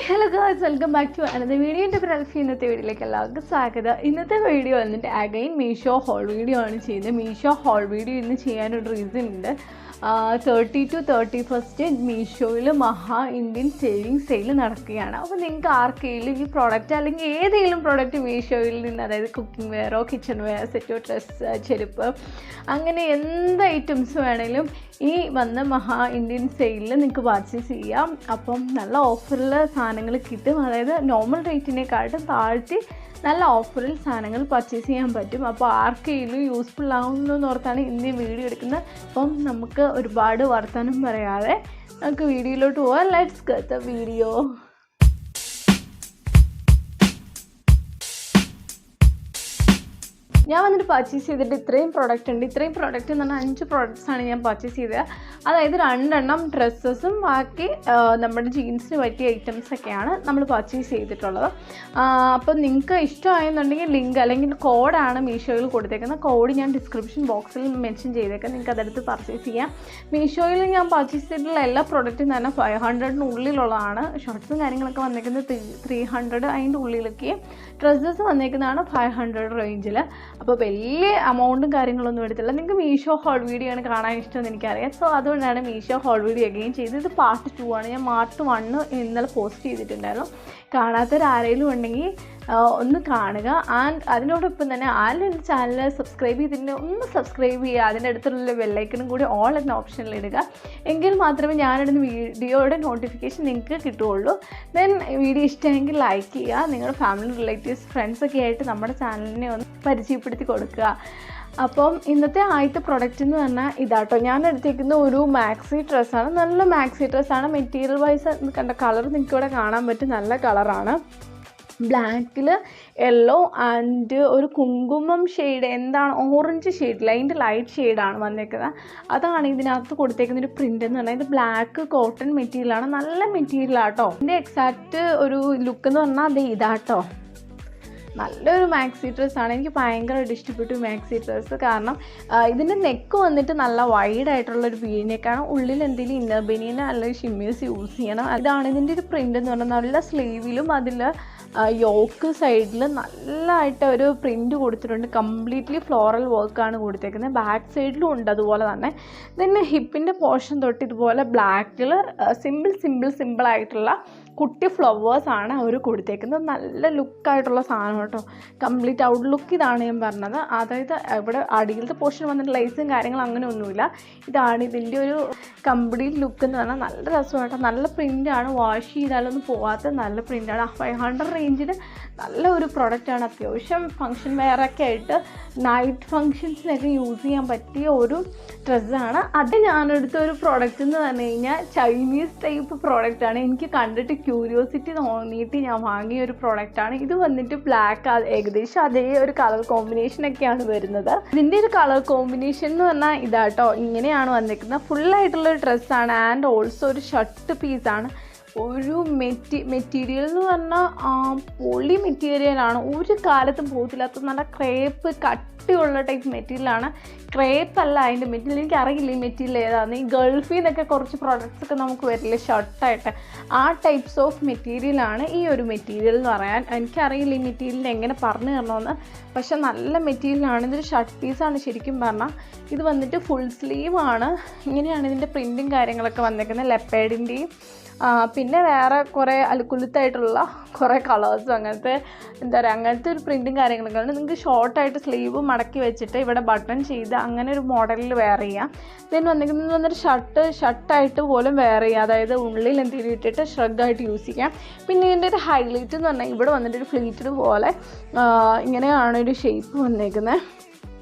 Hello guys, welcome back to another video. In this video, ഇന്നത്തെ video വന്നിട്ട് again MEESHO Haul video ആണ് ചെയ്യുന്നത്. MEESHO Haul video ഇന്ന് ചെയ്യാനൊരു റീസൺ ഉണ്ട്. 30 to 31st മീഷോയിൽ മഹാ ഇന്ത്യൻ സേവിങ് സെയിൽ നടക്കുകയാണ്. അപ്പോൾ നിങ്ങൾക്ക് ആർക്കെങ്കിലും ഈ പ്രോഡക്റ്റ് അല്ലെങ്കിൽ ഏതെങ്കിലും പ്രോഡക്റ്റ് മീഷോയിൽ നിന്ന്, അതായത് കുക്കിംഗ് വെയറോ കിച്ചൺ വെയർ സെറ്റോ ഡ്രസ്സ് ചെരുപ്പ് അങ്ങനെ എന്ത് ഐറ്റംസ് വേണമെങ്കിലും ഈ വന്ന മഹാ ഇന്ത്യൻ സെയിലിൽ നിങ്ങൾക്ക് പർച്ചേസ് ചെയ്യാം. അപ്പം നല്ല ഓഫറിൽ സാധനങ്ങൾ കിട്ടും. അതായത് നോർമൽ റേറ്റിനെക്കാട്ടും താഴ്ത്തി നല്ല ഓഫറിൽ സാധനങ്ങൾ പർച്ചേസ് ചെയ്യാൻ പറ്റും. അപ്പോൾ ആർക്കെങ്കിലും യൂസ്ഫുൾ ആവുമെന്ന് ഓർത്താണ് ഇന്ന് വീഡിയോ എടുക്കുന്നത്. അപ്പം നമുക്ക് ഒരുപാട് വർത്തമാനം പറയാതെ നമുക്ക് വീഡിയോയിലോട്ട് പോകാം. Let's get the video. ഞാൻ വന്നിട്ട് പർച്ചേസ് ചെയ്തിട്ട് ഇത്രയും പ്രോഡക്റ്റ് ഉണ്ട്. ഇത്രയും പ്രോഡക്റ്റ് എന്ന് പറഞ്ഞാൽ 5 പ്രോഡക്റ്റ്സാണ് ഞാൻ പർച്ചേസ് ചെയ്തത്. അതായത് 2 ഡ്രസ്സസും ബാക്കി നമ്മുടെ ജീൻസിന് പറ്റിയ ഐറ്റംസൊക്കെയാണ് നമ്മൾ പർച്ചേസ് ചെയ്തിട്ടുള്ളത്. അപ്പോൾ നിങ്ങൾക്ക് ഇഷ്ടമായെന്നുണ്ടെങ്കിൽ ലിങ്ക് അല്ലെങ്കിൽ കോഡാണ് മീഷോയിൽ കൊടുത്തേക്കുന്നത്. കോഡ് ഞാൻ ഡിസ്ക്രിപ്ഷൻ ബോക്സിൽ മെൻഷൻ ചെയ്തേക്കാം. നിങ്ങൾക്ക് അതെടുത്ത് പർച്ചേസ് ചെയ്യാം. മീഷോയിൽ ഞാൻ പർച്ചേസ് ചെയ്തിട്ടുള്ള എല്ലാ പ്രോഡക്റ്റും തന്നെ 500-നുള്ളിലുള്ളതാണ്. ഷോർട്ട്സും കാര്യങ്ങളൊക്കെ വന്നേക്കുന്നത് 300, അതിൻ്റെ ഉള്ളിലൊക്കെ. ഡ്രസ്സസ് വന്നേക്കുന്നതാണ് 500 റേഞ്ചിൽ. അപ്പോൾ വലിയ എമൗണ്ടും കാര്യങ്ങളൊന്നും എടുത്തില്ല. നിങ്ങൾക്ക് മീഷോ ഹോൾ വീഡിയോ ആണ് കാണാൻ ഇഷ്ടമെന്ന് എനിക്കറിയാം. സോ അതുകൊണ്ടാണ് മീഷോ ഹോൾ വീഡിയോ അഗെയിൻ ചെയ്തത്. ഇത് പാർട്ട് 2 ആണ്. ഞാൻ പാർട്ട് 1 ഇന്നലെ പോസ്റ്റ് ചെയ്തിട്ടുണ്ടായിരുന്നു. കാണാത്തവരാരെങ്കിലും ഉണ്ടെങ്കിൽ ഒന്ന് കാണുക. ആൻഡ് അതിനോടൊപ്പം തന്നെ ആരെങ്കിലും ചാനൽ സബ്സ്ക്രൈബ് ചെയ്തിട്ടുണ്ടെങ്കിൽ ഒന്ന് സബ്സ്ക്രൈബ് ചെയ്യുക. അതിൻ്റെ അടുത്തുള്ള ബെല്ലൈക്കണും കൂടി ഓൾ എന്ന ഓപ്ഷനിൽ ഇടുക. എങ്കിൽ മാത്രമേ ഞാനിടുന്ന വീഡിയോയുടെ നോട്ടിഫിക്കേഷൻ നിങ്ങൾക്ക് കിട്ടുകയുള്ളൂ. ദെൻ വീഡിയോ ഇഷ്ടമെങ്കിൽ ലൈക്ക് ചെയ്യുക. നിങ്ങളുടെ ഫാമിലി റിലേറ്റീവ്സ് ഫ്രണ്ട്സൊക്കെ ആയിട്ട് നമ്മുടെ ചാനലിനെ ഒന്ന് പരിചയപ്പെടുത്തി കൊടുക്കുക. അപ്പം ഇന്നത്തെ ആദ്യത്തെ പ്രൊഡക്റ്റ് എന്ന് പറഞ്ഞാൽ ഇതാട്ടോ. ഞാൻ എടുത്തേക്കുന്ന ഒരു മാക്സി ഡ്രസ്സാണ്. നല്ല മാക്സി ഡ്രസ്സാണ്. മെറ്റീരിയൽ വൈസ് കണ്ട കളർ നിങ്ങൾക്ക് ഇവിടെ കാണാൻ പറ്റും. നല്ല കളറാണ്. ബ്ലാക്കിൽ യെല്ലോ ആൻഡ് ഒരു കുങ്കുമം ഷെയ്ഡ്, എന്താണ് ഓറഞ്ച് ഷെയ്ഡിൽ അതിൻ്റെ ലൈറ്റ് ഷെയ്ഡാണ് വന്നേക്കുന്നത്. അതാണ് ഇതിനകത്ത് കൊടുത്തേക്കുന്ന ഒരു പ്രിൻ്റ് എന്ന് പറഞ്ഞാൽ. ഇത് ബ്ലാക്ക് കോട്ടൺ മെറ്റീരിയലാണ്. നല്ല മെറ്റീരിയലാട്ടോ. ഇതിൻ്റെ എക്സാക്റ്റ് ഒരു ലുക്ക് എന്ന് പറഞ്ഞാൽ അത് ഇതാട്ടോ. നല്ലൊരു മാക്സി ഡ്രസ്സാണ്. എനിക്ക് ഭയങ്കരമായിട്ട് ഇഷ്ടപ്പെട്ടു മാക്സി ഡ്രസ്സ്. കാരണം ഇതിൻ്റെ നെക്ക് വന്നിട്ട് നല്ല വൈഡായിട്ടുള്ളൊരു ബനിയനേക്കാണ്. ഉള്ളിൽ എന്തെങ്കിലും ഇന്നർ ബനിയൻ അല്ലെങ്കിൽ ഷിമ്മേഴ്സ് യൂസ് ചെയ്യണം. ഇതാണ് ഇതിൻ്റെ ഒരു പ്രിൻ്റ് എന്ന് പറഞ്ഞാൽ. നല്ല സ്ലീവിലും അതിൽ യോക്ക് സൈഡിൽ നല്ലതായിട്ട് ഒരു പ്രിൻ്റ് കൊടുത്തിട്ടുണ്ട്. കംപ്ലീറ്റ്ലി ഫ്ലോറൽ വർക്കാണ് കൊടുത്തേക്കുന്നത്. ബാക്ക് സൈഡിലും ഉണ്ട് അതുപോലെ തന്നെ. പിന്നെ ഹിപ്പിൻ്റെ പോർഷൻ തൊട്ട് ഇതുപോലെ ബ്ലാക്കിൽ സിമ്പിളായിട്ടുള്ള കുട്ടി ഫ്ലവേഴ്സാണ് അവർ കൊടുത്തേക്കുന്നത്. നല്ല ലുക്കായിട്ടുള്ള സാധനം കേട്ടോ. കംപ്ലീറ്റ് ഔട്ട് ലുക്ക് ഇതാണ് ഞാൻ പറഞ്ഞത്. അതായത് ഇവിടെ അടിയിലത്തെ പോർഷൻ വന്നിട്ട് ലൈസും കാര്യങ്ങളും അങ്ങനെ ഒന്നുമില്ല. ഇതാണ് ഇതിൻ്റെ ഒരു കംപ്ലീറ്റ് ലുക്ക് എന്ന് പറഞ്ഞാൽ. നല്ല രസമാണ് കേട്ടോ. നല്ല പ്രിൻ്റാണ്. വാഷ് ചെയ്താലൊന്നും പോകാത്ത നല്ല പ്രിൻ്റാണ്. 500 റേഞ്ചിൽ നല്ല ഒരു പ്രൊഡക്റ്റാണ്. അത്യാവശ്യം ഫങ്ഷൻ വെയറൊക്കെ ആയിട്ട് നൈറ്റ് ഫങ്ഷൻസിനൊക്കെ യൂസ് ചെയ്യാൻ പറ്റിയ ഒരു ഡ്രസ്സാണ്. അത് ഞാനെടുത്ത ഒരു പ്രോഡക്റ്റ് എന്ന് പറഞ്ഞു കഴിഞ്ഞാൽ ചൈനീസ് ടൈപ്പ് പ്രോഡക്റ്റാണ്. എനിക്ക് കണ്ടിട്ട് ക്യൂരിയോസിറ്റി തോന്നിയിട്ട് ഞാൻ വാങ്ങിയ ഒരു പ്രോഡക്റ്റാണ്. ഇത് വന്നിട്ട് ബ്ലാക്ക്, ഏകദേശം അതേ ഒരു കളർ കോമ്പിനേഷനൊക്കെയാണ് വരുന്നത്. ഇതിൻ്റെ ഒരു കളർ കോമ്പിനേഷൻ എന്ന് പറഞ്ഞാൽ ഇതാട്ടോ. ഇങ്ങനെയാണ് വന്നിരിക്കുന്നത്. ഫുള്ളായിട്ടുള്ളൊരു ഡ്രസ്സാണ്. ആൻഡ് ഓൾസോ ഒരു ഷർട്ട് പീസാണ്. ഒരു മെറ്റീരിയൽ എന്ന് പറഞ്ഞാൽ പൊളി മെറ്റീരിയലാണ്. ഒരു കാലത്തും പോകത്തില്ലാത്ത നല്ല ക്രേപ്പ് കട്ടിയുള്ള ടൈപ്പ് മെറ്റീരിയലാണ്. ക്രേപ്പ് അല്ല അതിൻ്റെ മെറ്റീരിയൽ. എനിക്കറിയില്ല ഈ മെറ്റീരിയൽ ഏതാണ്. ഈ ഗൾഫിൽ നിന്നൊക്കെ കുറച്ച് പ്രോഡക്റ്റ്സ് ഒക്കെ നമുക്ക് വരില്ലേ ഷർട്ടായിട്ട്, ആ ടൈപ്സ് ഓഫ് മെറ്റീരിയലാണ് ഈ ഒരു മെറ്റീരിയൽ എന്ന് പറയാൻ. എനിക്കറിയില്ല ഈ മെറ്റീരിയലിന് എങ്ങനെ പറഞ്ഞു തരണമെന്ന്. പക്ഷെ നല്ല മെറ്റീരിയലാണ്. ഇതൊരു ഷർട്ട് പീസാണ് ശരിക്കും പറഞ്ഞാൽ. ഇത് വന്നിട്ട് ഫുൾ സ്ലീവാണ്. ഇങ്ങനെയാണ് ഇതിൻ്റെ പ്രിൻറ്റും കാര്യങ്ങളൊക്കെ വന്നേക്കുന്നത്. ലെപ്പേഡിൻ്റെയും പിന്നെ വേറെ കുറേ അലുക്കുലുത്തായിട്ടുള്ള കുറേ കളേഴ്സും അങ്ങനത്തെ എന്താ പറയുക അങ്ങനത്തെ ഒരു പ്രിൻറ്റും കാര്യങ്ങളൊക്കെ ഉണ്ട്. നിങ്ങൾക്ക് ഷോർട്ടായിട്ട് സ്ലീവ് മടക്കി വെച്ചിട്ട് ഇവിടെ ബട്ടൺ ചെയ്ത് അങ്ങനെ ഒരു മോഡലിൽ വെയർ ചെയ്യാം. ദെൻ വന്നിട്ട് ഷർട്ടായിട്ട് പോലും വെയർ ചെയ്യാം. അതായത് ഉള്ളിൽ എന്തെങ്കിലും ഇട്ടിട്ട് ഷ്രഗായിട്ട് യൂസ് ചെയ്യാം. പിന്നെ ഇതിൻ്റെ ഒരു ഹൈലൈറ്റ് എന്ന് പറഞ്ഞാൽ ഇവിടെ വന്നിട്ടൊരു ഫ്ലീറ്റഡ് പോലെ ഇങ്ങനെയാണ് ഒരു ഷേപ്പ് വന്നേക്കുന്നത്.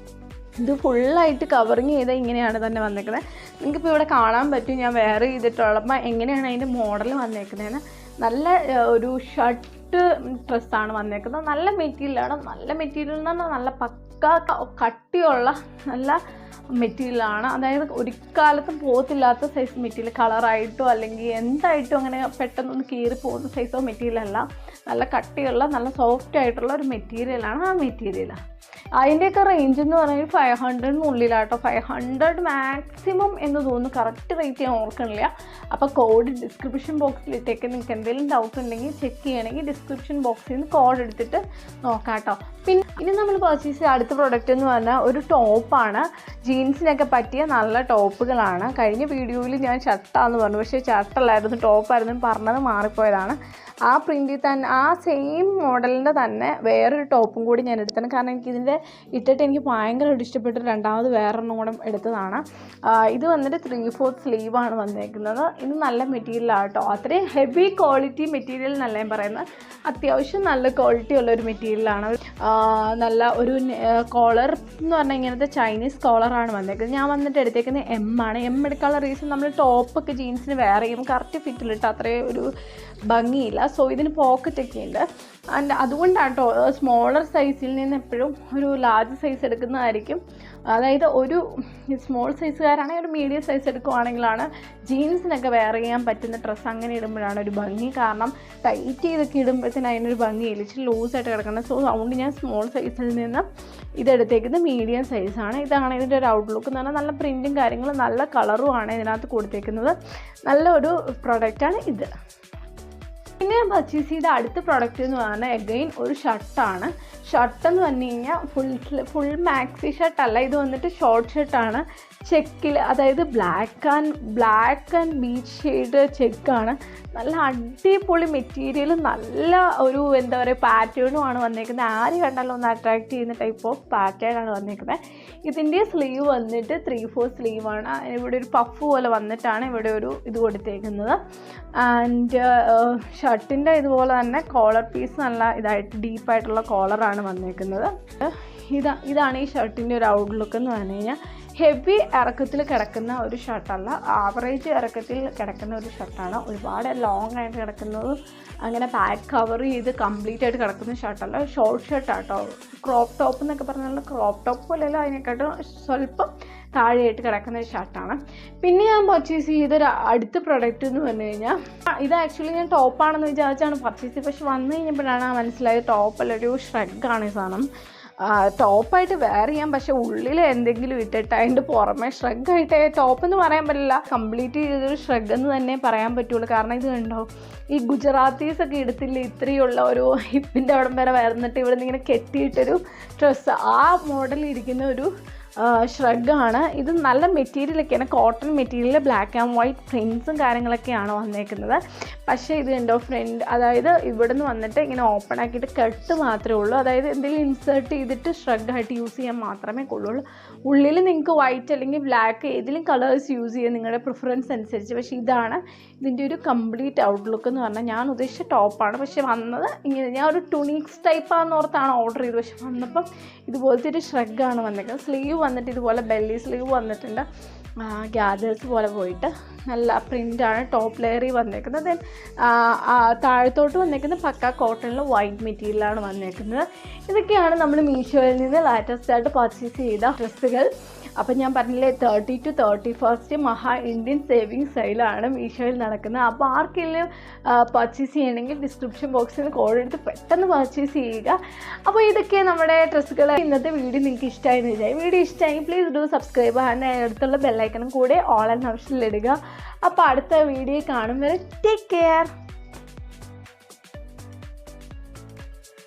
ഇത് ഫുള്ളായിട്ട് കവറിങ് ചെയ്താൽ ഇങ്ങനെയാണ് തന്നെ വന്നേക്കുന്നത്. നിങ്ങൾക്കിപ്പോൾ ഇവിടെ കാണാൻ പറ്റും ഞാൻ വെയർ ചെയ്തിട്ടുള്ളപ്പോൾ എങ്ങനെയാണ് അതിൻ്റെ മോഡൽ വന്നേക്കുന്നതെന്ന്. നല്ല ഒരു ഷർട്ട് ഡ്രസ്സാണ് വന്നേക്കുന്നത്. നല്ല മെറ്റീരിയലാണ്. നല്ല മെറ്റീരിയൽ എന്ന് പറഞ്ഞാൽ നല്ല പക്ക കട്ടിയുള്ള നല്ല മെറ്റീരിയലാണ്. അതായത് ഒരു കാലത്തും പോകത്തില്ലാത്ത സൈസ് മെറ്റീരിയൽ, കളറായിട്ടോ അല്ലെങ്കിൽ എന്തായിട്ടും അങ്ങനെ പെട്ടെന്നൊന്ന് കീറി പോകുന്ന സൈസോ മെറ്റീരിയലല്ല. നല്ല കട്ടിയുള്ള നല്ല സോഫ്റ്റ് ആയിട്ടുള്ള ഒരു മെറ്റീരിയലാണ് ആ മെറ്റീരിയൽ. അതിൻ്റെയൊക്കെ റേഞ്ച് എന്ന് പറയുന്നത് 500-നുള്ളിലാട്ടോ. 500 മാക്സിമം എന്ന് തോന്നുന്നു, കറക്റ്റ് റേറ്റ് ഞാൻ ഓർക്കണില്ല. അപ്പോൾ കോഡ് ഡിസ്ക്രിപ്ഷൻ ബോക്സിൽ ഇട്ടേക്ക്. നിങ്ങൾക്ക് എന്തെങ്കിലും ഡൗട്ട് ഉണ്ടെങ്കിൽ ചെക്ക് ചെയ്യണമെങ്കിൽ ഡിസ്ക്രിപ്ഷൻ ബോക്സിൽ നിന്ന് കോഡ് എടുത്തിട്ട് നോക്കാം കേട്ടോ. പിന്നെ ഇനി നമ്മൾ പർച്ചേസ് ചെയ്ത അടുത്ത പ്രോഡക്റ്റ് എന്ന് പറഞ്ഞാൽ ഒരു ടോപ്പാണ്. ജീൻസിനൊക്കെ പറ്റിയ നല്ല ടോപ്പുകളാണ്. കഴിഞ്ഞ വീഡിയോയിൽ ഞാൻ ഷർട്ടാന്ന് പറഞ്ഞു, പക്ഷേ ഷർട്ടല്ലായിരുന്നു ടോപ്പായിരുന്നു പറഞ്ഞത്, മാറിപ്പോയതാണ്. ആ പ്രിൻറ്റിൽ തന്നെ ആ സെയിം മോഡലിൻ്റെ തന്നെ വേറൊരു ടോപ്പും കൂടി ഞാൻ എടുത്തതാണ്. കാരണം എനിക്കിതിൻ്റെ ഇട്ടിട്ട് എനിക്ക് ഭയങ്കരമായിട്ട് ഇഷ്ടപ്പെട്ട് രണ്ടാമത് വേറൊരെണ്ണം കൂടെ എടുത്തതാണ്. ഇത് വന്നിട്ട് 3/4 സ്ലീവാണ് വന്നേക്കുന്നത്. ഇത് നല്ല മെറ്റീരിയലാണ് കേട്ടോ. അത്രയും ഹെവി ക്വാളിറ്റി മെറ്റീരിയൽ എന്നല്ല ഞാൻ പറയുന്നത്, അത്യാവശ്യം നല്ല ക്വാളിറ്റി ഉള്ളൊരു മെറ്റീരിയലാണ്. നല്ല ഒരു കോളർ എന്ന് പറഞ്ഞാൽ ഇങ്ങനത്തെ ചൈനീസ് കോളറാണ് വന്നേക്കുന്നത്. ഞാൻ വന്നിട്ട് എടുത്തേക്കുന്നത് M ആണ്. M എടുക്കാനുള്ള റീസൺ നമ്മൾ ടോപ്പൊക്കെ ജീൻസിന് വേറെ ചെയ്യും, കറക്റ്റ് ഫിറ്റിലിട്ട് അത്രയും ഒരു ഭംഗിയില്ല. സോ ഇതിന് പോക്കറ്റൊക്കെ ഉണ്ട്. ആൻഡ് അതുകൊണ്ടാണ് കേട്ടോ സ്മോളർ സൈസിൽ നിന്ന് എപ്പോഴും ഒരു ലാർജ് സൈസ് എടുക്കുന്നതായിരിക്കും. അതായത് ഒരു സ്മോൾ സൈസുകാരാണെങ്കിൽ ഒരു മീഡിയം സൈസ് എടുക്കുവാണെങ്കിലാണ് ജീൻസിനൊക്കെ വെയർ ചെയ്യാൻ പറ്റുന്ന ഡ്രസ്സ് അങ്ങനെ ഇടുമ്പോഴാണ് ഒരു ഭംഗി. കാരണം ടൈറ്റ് ചെയ്തൊക്കെ ഇടുമ്പോഴത്തേന് അതിനൊരു ഭംഗിയില്ല, ഇച്ചിരി ലൂസായിട്ട് കിടക്കണം. സോ അതുകൊണ്ട് ഞാൻ സ്മോൾ സൈസിൽ നിന്ന് ഇതെടുത്തേക്കുന്നത് മീഡിയം സൈസാണ്. ഇതാണ് ഇതിൻ്റെ ഒരു ഔട്ട്ലുക്ക് എന്ന് പറഞ്ഞാൽ നല്ല പ്രിൻറ്റും കാര്യങ്ങളും നല്ല കളറുമാണ് ഇതിനകത്ത് കൊടുത്തേക്കുന്നത്. നല്ലൊരു പ്രൊഡക്റ്റാണ് ഇത്. പിന്നെ ഞാൻ പർച്ചേസ് ചെയ്ത അടുത്ത പ്രോഡക്റ്റ് എന്ന് പറഞ്ഞാൽ എഗെയിൻ ഒരു ഷർട്ടാണ്. ഷർട്ടെന്ന് പറഞ്ഞു കഴിഞ്ഞാൽ ഫുൾ മാക്സി ഷർട്ടല്ല, ഇത് വന്നിട്ട് ഷോർട്ട് ഷർട്ടാണ്. ചെക്കിൽ, അതായത് ബ്ലാക്ക് ആൻഡ് ബീച്ച് ഷെയ്ഡ് ചെക്കാണ്. നല്ല അടിപൊളി മെറ്റീരിയൽ, നല്ല ഒരു എന്താ പറയുക പാറ്റേണുമാണ് വന്നേക്കുന്നത്. ആര് കണ്ടാലും ഒന്ന് അട്രാക്ട് ചെയ്യുന്ന ടൈപ്പ് ഓഫ് പാറ്റേൺ ആണ് വന്നേക്കുന്നത്. ഇതിൻ്റെ സ്ലീവ് വന്നിട്ട് 3/4 സ്ലീവാണ്. ഇവിടെ ഒരു പഫ് പോലെ വന്നിട്ടാണ് ഇവിടെ ഒരു ഇത് കൊടുത്തേക്കുന്നത്. ആൻഡ് ഷർട്ടിൻ്റെ ഇതുപോലെ തന്നെ കോളർ പീസ് നല്ല ഇതായിട്ട് ഡീപ്പായിട്ടുള്ള കോളറാണ് വന്നേക്കുന്നത്. ഇതാണ് ഈ ഷർട്ടിൻ്റെ ഒരു ഔട്ട്ലുക്ക് എന്ന് പറഞ്ഞു കഴിഞ്ഞാൽ. ഹെവി ഇറക്കത്തിൽ കിടക്കുന്ന ഒരു ഷർട്ടല്ല, ആവറേജ് ഇറക്കത്തിൽ കിടക്കുന്ന ഒരു ഷർട്ടാണ്. ഒരുപാട് ലോങ് ആയിട്ട് കിടക്കുന്നതും അങ്ങനെ പാക്ക് കവർ ചെയ്ത് കംപ്ലീറ്റ് ആയിട്ട് കിടക്കുന്ന ഷർട്ടല്ല, ഷോർട്ട് ഷർട്ടാട്ടോ. ക്രോപ്പ് ടോപ്പ് എന്നൊക്കെ പറഞ്ഞാൽ ക്രോപ്പ് ടോപ്പ് പോലെയല്ല, അതിനെക്കാട്ടും സ്വല്പം താഴെയായിട്ട് കിടക്കുന്ന ഒരു ഷർട്ടാണ്. പിന്നെ ഞാൻ പർച്ചേസ് ചെയ്തൊരു അടുത്ത പ്രൊഡക്റ്റ് എന്ന് പറഞ്ഞു കഴിഞ്ഞാൽ, ഇത് ആക്ച്വലി ഞാൻ ടോപ്പാണെന്ന് വിചാരിച്ചാണ് പർച്ചേസ് ചെയ്തത്. പക്ഷെ വന്നു കഴിഞ്ഞപ്പോഴാണ് മനസ്സിലായത് ടോപ്പല്ലൊരു ഷ്രഗാണ് ഈ സാധനം. ടോപ്പായിട്ട് വെയർ ചെയ്യാം, പക്ഷെ ഉള്ളിൽ എന്തെങ്കിലും ഇട്ടിട്ട് അതിൻ്റെ പുറമെ ഷ്രഗായിട്ട് ടോപ്പ് എന്ന് പറയാൻ പറ്റില്ല, കംപ്ലീറ്റ് ചെയ്തൊരു ഷ്രഗ് എന്ന് തന്നെ പറയാൻ പറ്റുള്ളൂ. കാരണം ഇത് കണ്ടോ, ഈ ഗുജറാത്തീസൊക്കെ എടുത്തില്ല ഇത്രയുള്ള ഒരു ഹിപ്പിൻ്റെ അവിടം വരെ വരുന്നിട്ട് ഇവിടെ നിന്ന് ഇങ്ങനെ കെട്ടിയിട്ടൊരു ഡ്രസ്സ്, ആ മോഡലിൽ ഇരിക്കുന്ന ഒരു ഷ്രഗാണ്. ഇത് നല്ല മെറ്റീരിയലൊക്കെയാണ്, cotton material, black and white പ്രിൻസും കാര്യങ്ങളൊക്കെയാണ് വന്നേക്കുന്നത്. പക്ഷേ ഇത് കണ്ടോ ഫ്രണ്ട്, അതായത് ഇവിടെ നിന്ന് വന്നിട്ട് ഇങ്ങനെ ഓപ്പൺ ആക്കിയിട്ട് കട്ട് മാത്രമേ ഉള്ളൂ. അതായത് എന്തെങ്കിലും ഇൻസേർട്ട് ചെയ്തിട്ട് ഷ്രഗായിട്ട് യൂസ് ചെയ്യാൻ മാത്രമേ കൊള്ളുള്ളൂ. ഉള്ളിൽ നിങ്ങൾക്ക് വൈറ്റ് അല്ലെങ്കിൽ ബ്ലാക്ക് ഏതെങ്കിലും കളേഴ്സ് യൂസ് ചെയ്യാം നിങ്ങളുടെ പ്രിഫറൻസ് അനുസരിച്ച്. പക്ഷേ ഇതാണ് ഇതിൻ്റെ ഒരു കംപ്ലീറ്റ് ഔട്ട്ലുക്ക് എന്ന് പറഞ്ഞാൽ. ഞാൻ ഉദ്ദേശിച്ച ടോപ്പാണ്, പക്ഷേ വന്നത് ഇങ്ങനെ, ഞാൻ ഒരു ടുണിക്സ് ടൈപ്പാണെന്ന് ഓർത്താണ് ഓർഡർ ചെയ്തത്. പക്ഷെ വന്നപ്പം ഇതുപോലത്തെ ഒരു ഷ്രഗാണ് വന്നേക്കുന്നത്. സ്ലീവ് വന്നിട്ട് ഇതുപോലെ ബെല്ലി സ്ലീവ് വന്നിട്ടുണ്ട്, ഗ്യാദേഴ്സ് പോലെ പോയിട്ട് നല്ല പ്രിൻ്റാണ് ടോപ്പ് ലെയറിൽ വന്നേക്കുന്നത്. ദെൻ താഴത്തോട്ട് വന്നേക്കുന്നത് പക്ക കോട്ടണിൽ വൈറ്റ് മെറ്റീരിയലാണ് വന്നേക്കുന്നത്. ഇതൊക്കെയാണ് നമ്മൾ മീഷോയിൽ നിന്ന് ലേറ്റസ്റ്റ് ആയിട്ട് പർച്ചേസ് ചെയ്ത ഡ്രസ്സുകൾ. അപ്പം ഞാൻ പറഞ്ഞില്ലേ 30 to 31 മഹാ ഇന്ത്യൻ സേവിങ് സെയിലാണ് മീഷോയിൽ നടക്കുന്നത്. അപ്പോൾ ആർക്കെങ്കിലും പർച്ചേസ് ചെയ്യണമെങ്കിൽ ഡിസ്ക്രിപ്ഷൻ ബോക്സിൽ നിന്ന് കോഡ് എടുത്ത് പെട്ടെന്ന് പർച്ചേസ് ചെയ്യുക. അപ്പോൾ ഇതൊക്കെ നമ്മുടെ ഡ്രസ്സുകൾ. ഇന്നത്തെ വീഡിയോ നിങ്ങൾക്ക് ഇഷ്ടമായെന്ന് വിചാരിക്കും. വീഡിയോ ഇഷ്ടമായി പ്ലീസ് ഡു സബ്സ്ക്രൈബ്. അതിന് അടുത്തുള്ള ബെല്ലൈക്കണും കൂടെ ഓൾ ആൻഡ് ഓപ്ഷനിലിടുക. അപ്പോൾ അടുത്ത വീഡിയോ കാണും വരെ ടേക്ക് കെയർ.